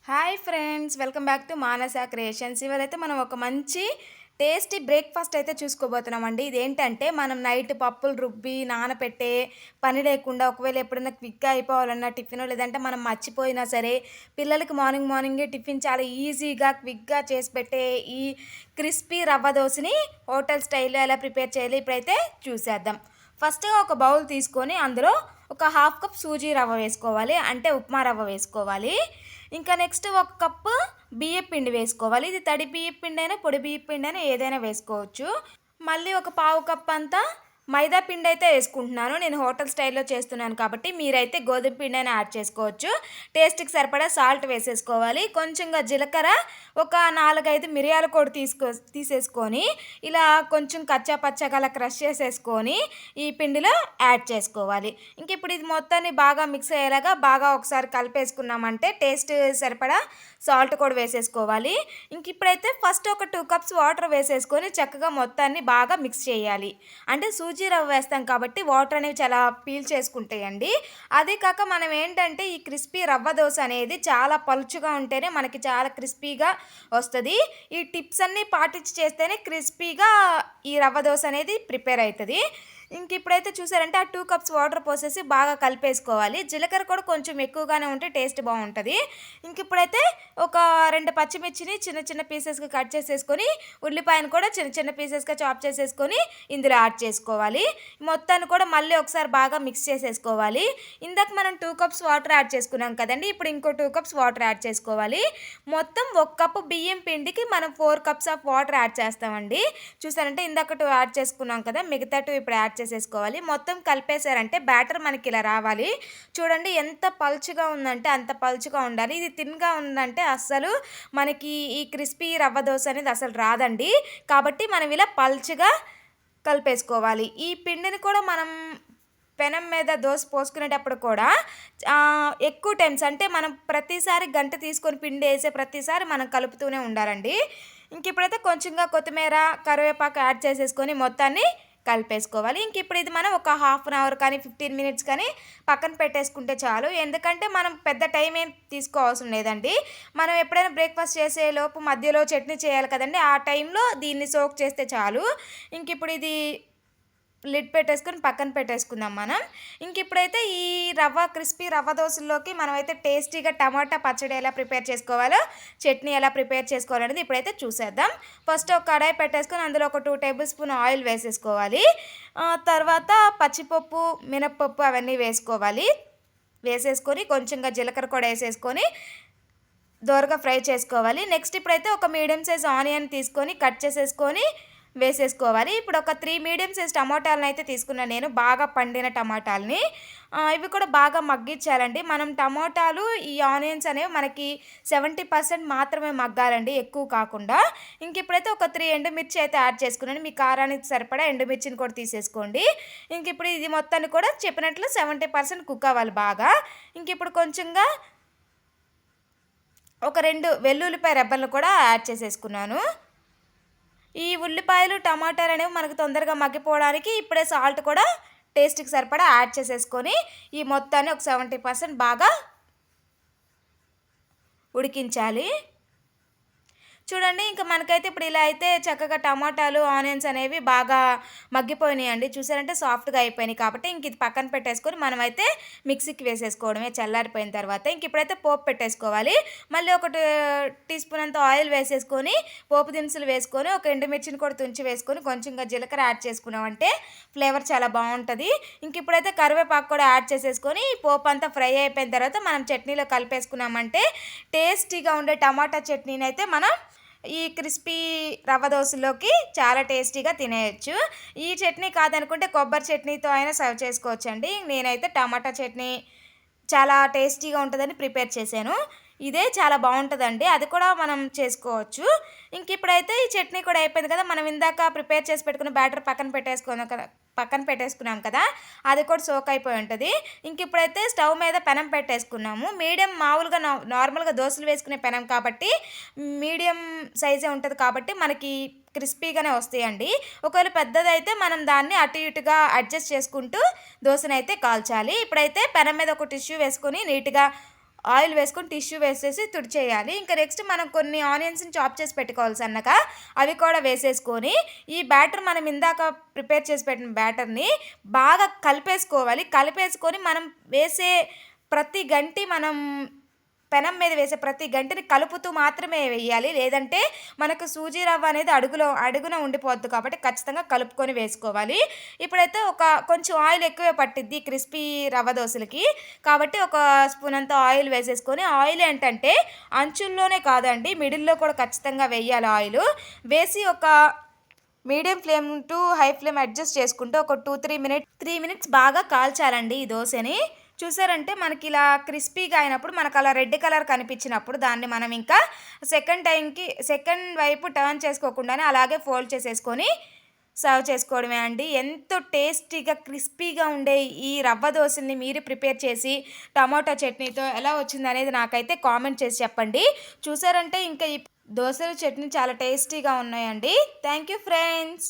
Hi friends, welcome back to Manasa creations. ఇవాళైతే మనం ఒక మంచి టేస్టీ బ్రేక్ఫాస్ట్ అయితే చూసుకోబోతున్నామండి. ఇదేంటంటే మనం నైట్ పప్పులు రుబ్బి నానపెట్టే పని లేకుండా, ఒకవేళ ఎప్పుడైనా క్విక్గా అయిపోవాలన్నా టిఫిన్, లేదంటే మనం మర్చిపోయినా సరే పిల్లలకి మార్నింగే టిఫిన్ చాలా ఈజీగా క్విక్గా చేసి పెట్టే ఈ క్రిస్పీ రవ్వ దోశని హోటల్ స్టైల్లో ఎలా ప్రిపేర్ చేయాలి ఇప్పుడైతే చూసేద్దాం. ఫస్ట్గా ఒక బౌల్ తీసుకొని అందులో ఒక హాఫ్ కప్ సూజీ రవ్వ వేసుకోవాలి, అంటే ఉప్మా రవ్వ వేసుకోవాలి. ఇంకా నెక్స్ట్ ఒక కప్పు బియ్యం పిండి వేసుకోవాలి. ఇది తడి బియ్యం పిండి అయినా పొడి బియ్యం పిండి అయినా ఏదైనా వేసుకోవచ్చు. మళ్ళీ ఒక పావు కప్ అంతా మైదా పిండి అయితే వేసుకుంటున్నాను. నేను హోటల్ స్టైల్లో చేస్తున్నాను కాబట్టి మీరైతే గోధుమ పిండి అయినా యాడ్ చేసుకోవచ్చు. టేస్ట్కి సరిపడా సాల్ట్ వేసేసుకోవాలి. కొంచెంగా జీలకర్ర, ఒక 4-5 మిరియాల పొడి తీసేసుకొని ఇలా కొంచెం కచ్చా పచ్చగా అలా క్రష్ చేసేసుకొని ఈ పిండిలో యాడ్ చేసుకోవాలి. ఇంక ఇప్పుడు ఇది మొత్తాన్ని బాగా మిక్స్ అయ్యేలాగా బాగా ఒకసారి కలిపేసుకున్నామంటే టేస్ట్ సరిపడా సాల్ట్ కూడా వేసేసుకోవాలి. ఇంక ఇప్పుడైతే ఫస్ట్ ఒక 2 కప్స్ వాటర్ వేసేసుకొని చక్కగా మొత్తాన్ని బాగా మిక్స్ చేయాలి. అంటే సూజీ రవ్వ వేస్తాం కాబట్టి వాటర్ అనేవి చాలా పీల్ చేసుకుంటాయండి. అదే కాక మనం ఏంటంటే ఈ క్రిస్పీ రవ్వ దోశ అనేది చాలా పలుచుగా ఉంటేనే మనకి చాలా క్రిస్పీగా వస్తుంది. ఈ టిప్స్ అన్నీ పాటించి చేస్తేనే క్రిస్పీగా ఈ రవ్వ దోశ అనేది ప్రిపేర్ అవుతుంది. ఇంక ఇప్పుడైతే చూసారంటే ఆ 2 కప్స్ వాటర్ పోసేసి బాగా కలిపేసుకోవాలి. జీలకర్ర కూడా కొంచెం ఎక్కువగానే ఉంటే టేస్ట్ బాగుంటుంది. ఇంక ఇప్పుడైతే ఒక 2 పచ్చిమిర్చిని చిన్న చిన్న పీసెస్గా కట్ చేసేసుకొని, ఉల్లిపాయను కూడా చిన్న చిన్న పీసెస్గా చాప్ చేసేసుకొని ఇందులో యాడ్ చేసుకోవాలి. మొత్తాన్ని కూడా మళ్ళీ ఒకసారి బాగా మిక్స్ చేసేసుకోవాలి. ఇందాక మనం 2 కప్స్ వాటర్ యాడ్ చేసుకున్నాం కదండి, ఇప్పుడు ఇంకో 2 కప్స్ వాటర్ యాడ్ చేసుకోవాలి. మొత్తం 1 కప్పు బియ్యం పిండికి మనం 4 కప్స్ ఆఫ్ వాటర్ యాడ్ చేస్తామండి. చూసారంటే ఇందాక 2 యాడ్ చేసుకున్నాం కదా, మిగతా 2 ఇప్పుడు యాడ్ చేసేసుకోవాలి. మొత్తం కలిపేశారంటే బ్యాటర్ మనకి ఇలా రావాలి. చూడండి ఎంత పలుచుగా ఉందంటే అంత పలుచుగా ఉండాలి. ఇది థిన్గా ఉందంటే అస్సలు మనకి ఈ క్రిస్పీ రవ్వ దోశ అనేది అసలు రాదండి. కాబట్టి మనం ఇలా పలుచుగా కలిపేసుకోవాలి. ఈ పిండిని కూడా మనం పెనం మీద దోశ పోసుకునేటప్పుడు కూడా ఎక్కువ టైమ్స్, అంటే మనం ప్రతిసారి గంట తీసుకొని పిండి వేసే ప్రతిసారి మనం కలుపుతూనే ఉండాలండి. ఇంక ఇప్పుడైతే కొంచెంగా కొత్తిమీర, కరివేపాకు యాడ్ చేసేసుకొని మొత్తాన్ని కలిపేసుకోవాలి. ఇంక ఇప్పుడు ఇది మనం ఒక హాఫ్ అన్ అవర్ కానీ 15 మినిట్స్ కానీ పక్కన పెట్టేసుకుంటే చాలు. ఎందుకంటే మనం పెద్ద టైం ఏం తీసుకోవాల్సిన లేదండి. మనం ఎప్పుడైనా బ్రేక్ఫాస్ట్ చేసే లోపు మధ్యలో చట్నీ చేయాలి కదండి, ఆ టైంలో దీన్ని సోక్ చేస్తే చాలు. ఇంక ఇప్పుడు ఇది లిడ్ పెట్టేసుకొని పక్కన పెట్టేసుకుందాం మనం. ఇంక ఇప్పుడైతే ఈ క్రిస్పీ రవ్వ దోశల్లోకి మనమైతే టేస్టీగా టమాటా పచ్చడి ఎలా ప్రిపేర్ చేసుకోవాలో, చట్నీ ఎలా ప్రిపేర్ చేసుకోవాలనేది ఇప్పుడైతే చూసేద్దాం. ఫస్ట్ ఒక కడాయి పెట్టేసుకొని అందులో ఒక 2 టేబుల్ స్పూన్ ఆయిల్ వేసేసుకోవాలి. తర్వాత పచ్చిపప్పు, మినప్పప్పు అవన్నీ వేసుకోవాలి. వేసేసుకొని కొంచెంగా జీలకర్ర కూడా వేసేసుకొని దోరగా ఫ్రై చేసుకోవాలి. నెక్స్ట్ ఇప్పుడైతే ఒక మీడియం సైజ్ ఆనియన్ తీసుకొని కట్ చేసేసుకొని వేసేసుకోవాలి. ఇప్పుడు ఒక 3 మీడియం సైజ్ టమాటాలను అయితే తీసుకున్నాను నేను, బాగా పండిన టమాటాలని. ఇవి కూడా బాగా మగ్గించాలండి. మనం టమాటాలు, ఈ ఆనియన్స్ అనేవి మనకి 70% మాత్రమే మగ్గాలండి, ఎక్కువ కాకుండా. ఇంక ఇప్పుడైతే ఒక 3 ఎండుమిర్చి అయితే యాడ్ చేసుకున్నాను. మీ కారానికి సరిపడా ఎండుమిర్చిని కూడా తీసేసుకోండి. ఇంక ఇప్పుడు ఇది మొత్తాన్ని కూడా చెప్పినట్లు 70% కుక్ అవ్వాలి బాగా. ఇంక ఇప్పుడు కొంచెంగా ఒక 2 వెల్లుల్లిపాయ రెబ్బలను కూడా యాడ్ చేసేసుకున్నాను. ఈ ఉల్లిపాయలు, టమాటాలు అనేవి మనకు తొందరగా మగ్గిపోవడానికి ఇప్పుడే సాల్ట్ కూడా టేస్ట్కి సరిపడా యాడ్ చేసేసుకొని ఈ మొత్తాన్ని ఒక 70% బాగా ఉడికించాలి. చూడండి, ఇంకా మనకైతే ఇప్పుడు ఇలా అయితే చక్కగా టమాటాలు, ఆనియన్స్ అనేవి బాగా మగ్గిపోయినాయండి. చూసారంటే సాఫ్ట్గా అయిపోయినాయి. కాబట్టి ఇంక ఇది పక్కన పెట్టేసుకొని మనమైతే మిక్సీకి వేసేసుకోవడమే చల్లారిపోయిన తర్వాత. ఇంక ఇప్పుడైతే పోపు పెట్టేసుకోవాలి. మళ్ళీ ఒక టీ స్పూన్ అంత ఆయిల్ వేసేసుకొని పోపు దినుసులు వేసుకొని ఒక ఎండుమిర్చిని కూడా తుంచి వేసుకొని కొంచెంగా జీలకర్ర యాడ్ చేసుకున్నామంటే ఫ్లేవర్ చాలా బాగుంటుంది. ఇంక ఇప్పుడైతే కరివేపాకు కూడా యాడ్ చేసేసుకొని పోపు అంతా ఫ్రై అయిపోయిన తర్వాత మనం చట్నీలో కలిపేసుకున్నామంటే టేస్టీగా ఉండే టమాటా చట్నీని అయితే మనం ఈ క్రిస్పీ రవ్వ దోశలోకి చాలా టేస్టీగా తినేయచ్చు. ఈ చట్నీ కాదనుకుంటే కొబ్బరి చట్నీతో అయినా సర్వ్ చేసుకోవచ్చండి. నేనైతే టమాటా చట్నీ చాలా టేస్టీగా ఉంటుందని ప్రిపేర్ చేశాను. ఇదే చాలా బాగుంటుందండి, అది కూడా మనం చేసుకోవచ్చు. ఇంక ఇప్పుడైతే ఈ చట్నీ కూడా అయిపోయింది కదా, మనం ఇందాక ప్రిపేర్ చేసి పెట్టుకున్న బ్యాటర్ పక్కన పెట్టేసుకున్నాం కదా, అది కూడా సోక్ అయిపోయి ఉంటుంది. ఇంక ఇప్పుడైతే స్టవ్ మీద పెనం పెట్టేసుకున్నాము. మీడియం మామూలుగా నార్మల్గా దోశలు వేసుకునే పెనం కాబట్టి మీడియం సైజే ఉంటుంది కాబట్టి మనకి క్రిస్పీగానే వస్తాయండి. ఒకవేళ పెద్దదైతే మనం దాన్ని అటు ఇటుగా అడ్జస్ట్ చేసుకుంటూ దోశనైతే కాల్చాలి. ఇప్పుడైతే పెనం మీద ఒక టిష్యూ వేసుకొని నీట్గా ఆయిల్ వేసుకొని టిష్యూ వేసేసి తుడిచేయాలి. ఇంకా నెక్స్ట్ మనం కొన్ని ఆనియన్స్‌ని చాప్ చేసి పెట్టుకోవాలి సన్నగా. అవి కూడా వేసేసుకొని ఈ బ్యాటర్ మనం ఇందాక ప్రిపేర్ చేసి పెట్టిన బ్యాటర్‌ని బాగా కలిపేసుకోవాలి. కలిపేసుకొని మనం వేసే ప్రతి గంటి మనం పెనం మీద వేసే ప్రతి గంటిని కలుపుతూ మాత్రమే వేయాలి. లేదంటే మనకు సూజీ రవ్వ అనేది అడుగున ఉండిపోద్ది కాబట్టి ఖచ్చితంగా కలుపుకొని వేసుకోవాలి. ఇప్పుడైతే కొంచెం ఆయిల్ ఎక్కువే పట్టిద్ది క్రిస్పీ రవ్వ దోసలకి. కాబట్టి ఒక స్పూన్ అంత ఆయిల్ వేసేసుకొని, ఆయిల్ ఏంటంటే అంచుల్లోనే కాదండి మిడిల్‌లో కూడా ఖచ్చితంగా వేయాలి ఆయిలు. వేసి ఒక medium flame to high flame adjust చేసుకుంటూ ఒక 3 మినిట్స్ బాగా కాల్చాలండి ఈ దోసని. చూసారంటే మనకి ఇలా క్రిస్పీగా అయినప్పుడు మనకు అలా రెడ్ కలర్ కనిపించినప్పుడు దాన్ని మనం ఇంకా సెకండ్ వైపు టర్న్ చేసుకోకుండానే అలాగే ఫోల్డ్ చేసేసుకొని సర్వ్ చేసుకోవడమే అండి. ఎంతో టేస్టీగా క్రిస్పీగా ఉండే ఈ రవ్వ దోసల్ని మీరు ప్రిపేర్ చేసి టమాటో చట్నీతో ఎలా వచ్చిందనేది నాకైతే కామెంట్ చేసి చెప్పండి. చూసారంటే ఇంకా ఈ దోసల చట్నీ చాలా టేస్టీగా ఉన్నాయండి. Thank you friends.